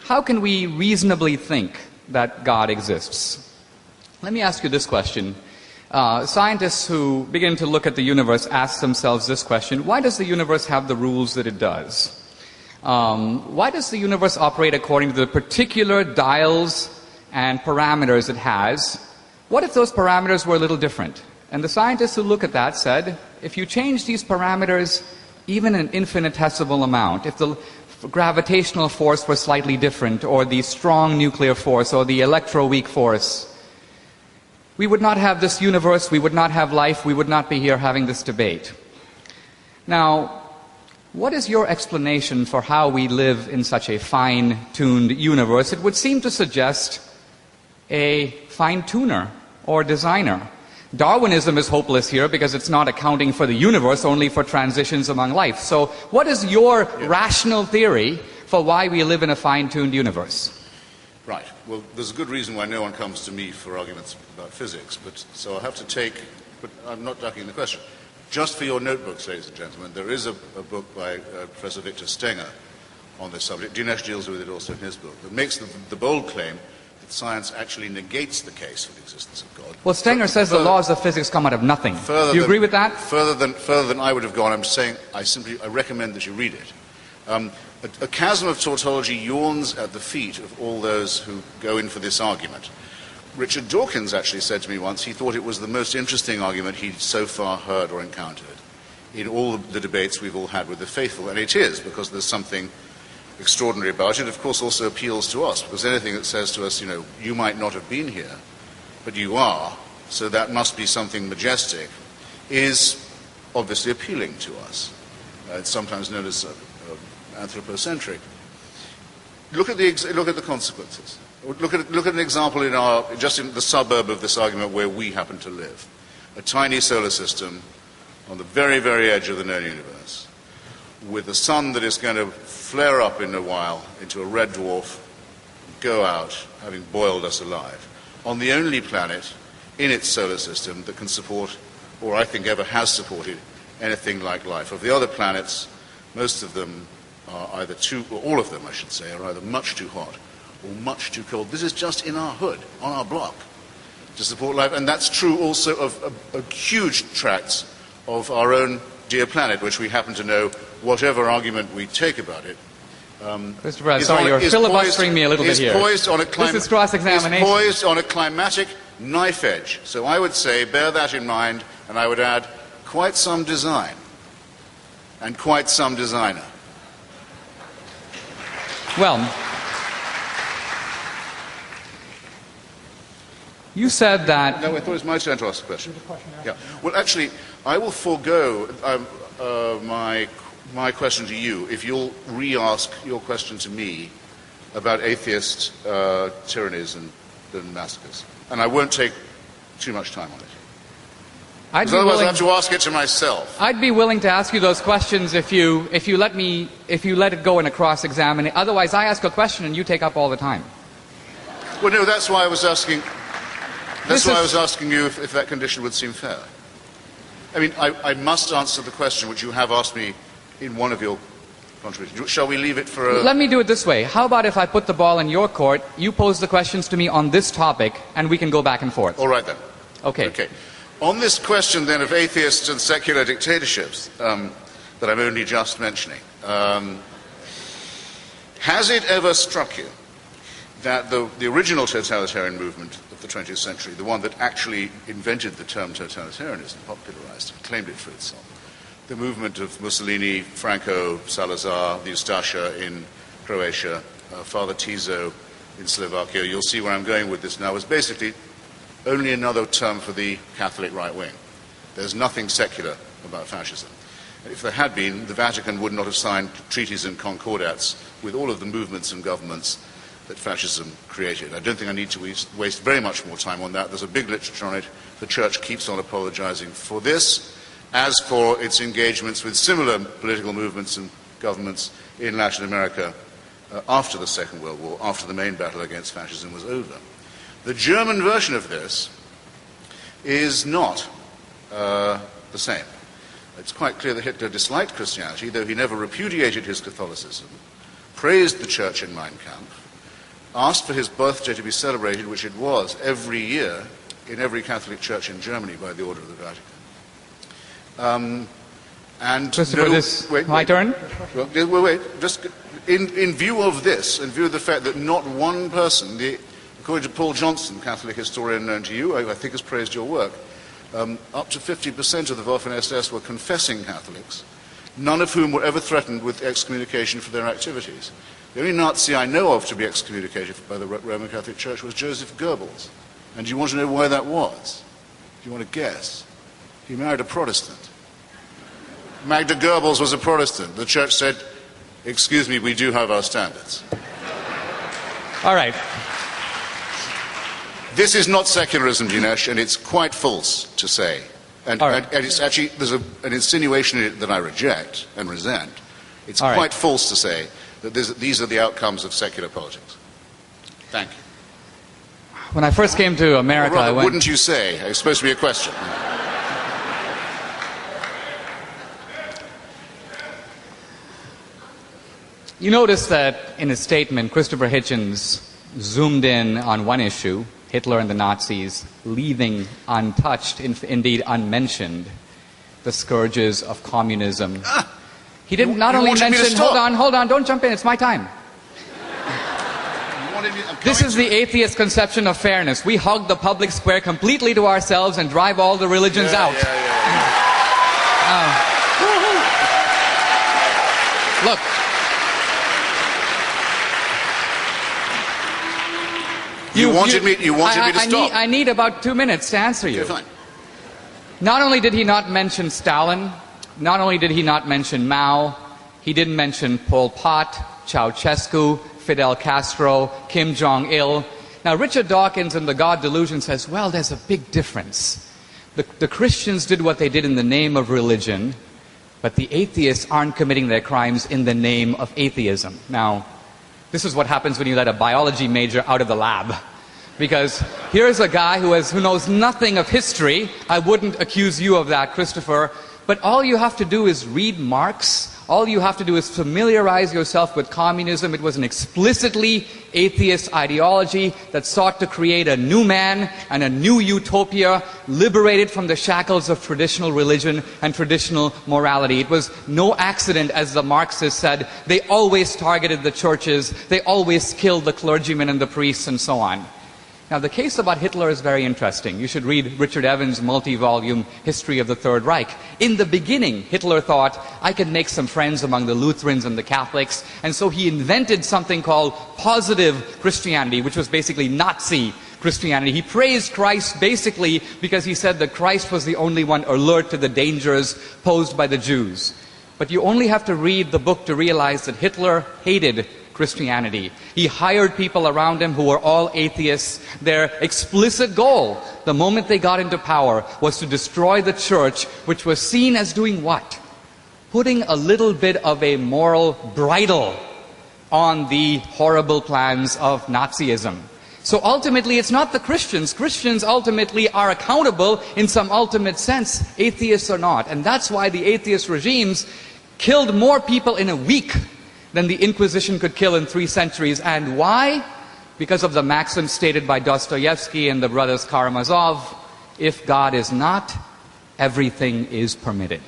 how can we reasonably think that God exists? Let me ask you this question. Scientists who begin to look at the universe ask themselves this question: why does the universe have the rules that it does? Why does the universe operate according to the particular dials and parameters it has? What if those parameters were a little different? And the scientists who look at that said, if you change these parameters even an infinitesimal amount, if the gravitational force were slightly different, or the strong nuclear force, or the electroweak force, we would not have this universe, we would not have life, we would not be here having this debate. Now, what is your explanation for how we live in such a fine-tuned universe? It would seem to suggest a fine-tuner or designer. Darwinism is hopeless here because it's not accounting for the universe, only for transitions among life. So what is your rational theory for why we live in a fine-tuned universe? Right. Well, there's a good reason why no one comes to me for arguments about physics, so I'll have to take, but I'm not ducking the question. Just for your notebooks, ladies and gentlemen, there is a book by Professor Victor Stenger on this subject. Dinesh deals with it also in his book, that makes the bold claim that science actually negates the case for the existence of God. Well, Stenger says the laws of physics come out of nothing. Do you agree with that? Further than I would have gone, I'm saying I recommend that you read it. A chasm of tautology yawns at the feet of all those who go in for this argument. Richard Dawkins actually said to me once he thought it was the most interesting argument he'd so far heard or encountered in all the debates we've all had with the faithful. And it is, because there's something extraordinary about it. Of course, also appeals to us, because anything that says to us, you might not have been here, but you are, so that must be something majestic, is obviously appealing to us. It's sometimes known as anthropocentric. Look at the consequences. Look at an example just in the suburb of this argument where we happen to live. A tiny solar system on the very, very edge of the known universe, with a sun that is going to flare up in a while into a red dwarf, go out, having boiled us alive, on the only planet in its solar system that can support, or I think ever has supported, anything like life. Of the other planets, most of them are either or all of them, I should say, are either much too hot or much too cold. This is just in our hood, on our block, to support life. And that's true also of huge tracts of our own dear planet, which we happen to know, whatever argument we take about it. Christopher, I'm sorry, you're filibustering me a little bit here. This is cross-examination. It's poised on a climatic knife edge. So I would say, bear that in mind, and I would add, quite some design, and quite some designer. Well, you said that... No, I thought it was my turn to ask a question. Yeah. Well, actually, I will forego my question to you if you'll re-ask your question to me about atheist tyrannies and massacres. And I won't take too much time on it. Otherwise I have to ask it to myself. I'd be willing to ask you those questions if you let it go in a cross-examination. Otherwise, I ask a question and you take up all the time. Well, no, that's why I was asking. That's why I was asking you if that condition would seem fair. I mean, I must answer the question which you have asked me in one of your contributions. Shall we leave it for a... Let me do it this way. How about if I put the ball in your court, you pose the questions to me on this topic, and we can go back and forth? All right, then. Okay. On this question, then, of atheists and secular dictatorships that I'm only just mentioning, has it ever struck you that the original totalitarian movement of the 20th century, the one that actually invented the term totalitarianism, popularized it, claimed it for itself, the movement of Mussolini, Franco, Salazar, the Ustasha in Croatia, Father Tiso in Slovakia, you'll see where I'm going with this now, was basically only another term for the Catholic right wing. There's nothing secular about fascism. And if there had been, the Vatican would not have signed treaties and concordats with all of the movements and governments that fascism created. I don't think I need to waste very much more time on that. There's a big literature on it. The Church keeps on apologizing for this, as for its engagements with similar political movements and governments in Latin America after the Second World War, after the main battle against fascism was over. The German version of this is not the same. It's quite clear that Hitler disliked Christianity, though he never repudiated his Catholicism, praised the Church in Mein Kampf, asked for his birthday to be celebrated, which it was every year in every Catholic church in Germany by the order of the Vatican. And Christopher, my turn? Wait. Just in view of this, in view of the fact that not one person, according to Paul Johnson, Catholic historian known to you, I think has praised your work, up to 50% of the Waffen-SS were confessing Catholics, none of whom were ever threatened with excommunication for their activities. The only Nazi I know of to be excommunicated by the Roman Catholic Church was Joseph Goebbels. And do you want to know why that was? Do you want to guess? He married a Protestant. Magda Goebbels was a Protestant. The church said, excuse me, we do have our standards. All right. This is not secularism, Dinesh, and it's quite false to say. And it's actually, there's an insinuation in it that I reject and resent. It's quite false to say that these are the outcomes of secular politics. Thank you. When I first came to America, Well, rather, wouldn't you say? It's supposed to be a question. You notice that in his statement, Christopher Hitchens zoomed in on one issue, Hitler and the Nazis, leaving untouched, indeed unmentioned, the scourges of communism. He didn't not only mention... Hold on, don't jump in, it's my time. This is the atheist conception of fairness. We hug the public square completely to ourselves and drive all the religions out. Look. You wanted me to stop. I need about 2 minutes to answer you. Okay, fine. Not only did he not mention Stalin, not only did he not mention Mao, he didn't mention Pol Pot, Ceausescu, Fidel Castro, Kim Jong-il. Now, Richard Dawkins in The God Delusion says, well, there's a big difference. The Christians did what they did in the name of religion, but the atheists aren't committing their crimes in the name of atheism. Now, this is what happens when you let a biology major out of the lab. Because here's a guy who knows nothing of history. I wouldn't accuse you of that, Christopher. But all you have to do is read Marx. All you have to do is familiarize yourself with communism. It was an explicitly atheist ideology that sought to create a new man and a new utopia, liberated from the shackles of traditional religion and traditional morality. It was no accident, as the Marxists said. They always targeted the churches. They always killed the clergymen and the priests and so on. Now, the case about Hitler is very interesting. You should read Richard Evans' multi-volume History of the Third Reich. In the beginning, Hitler thought, I could make some friends among the Lutherans and the Catholics, and so he invented something called positive Christianity, which was basically Nazi Christianity. He praised Christ basically because he said that Christ was the only one alert to the dangers posed by the Jews. But you only have to read the book to realize that Hitler hated Christianity. He hired people around him who were all atheists. Their explicit goal, the moment they got into power, was to destroy the church, which was seen as doing what? Putting a little bit of a moral bridle on the horrible plans of Nazism. So ultimately, it's not the Christians. Christians ultimately are accountable in some ultimate sense. Atheists are not. And that's why the atheist regimes killed more people in a week than the Inquisition could kill in 3 centuries. And why? Because of the maxim stated by Dostoevsky and the brothers Karamazov, if God is not, everything is permitted.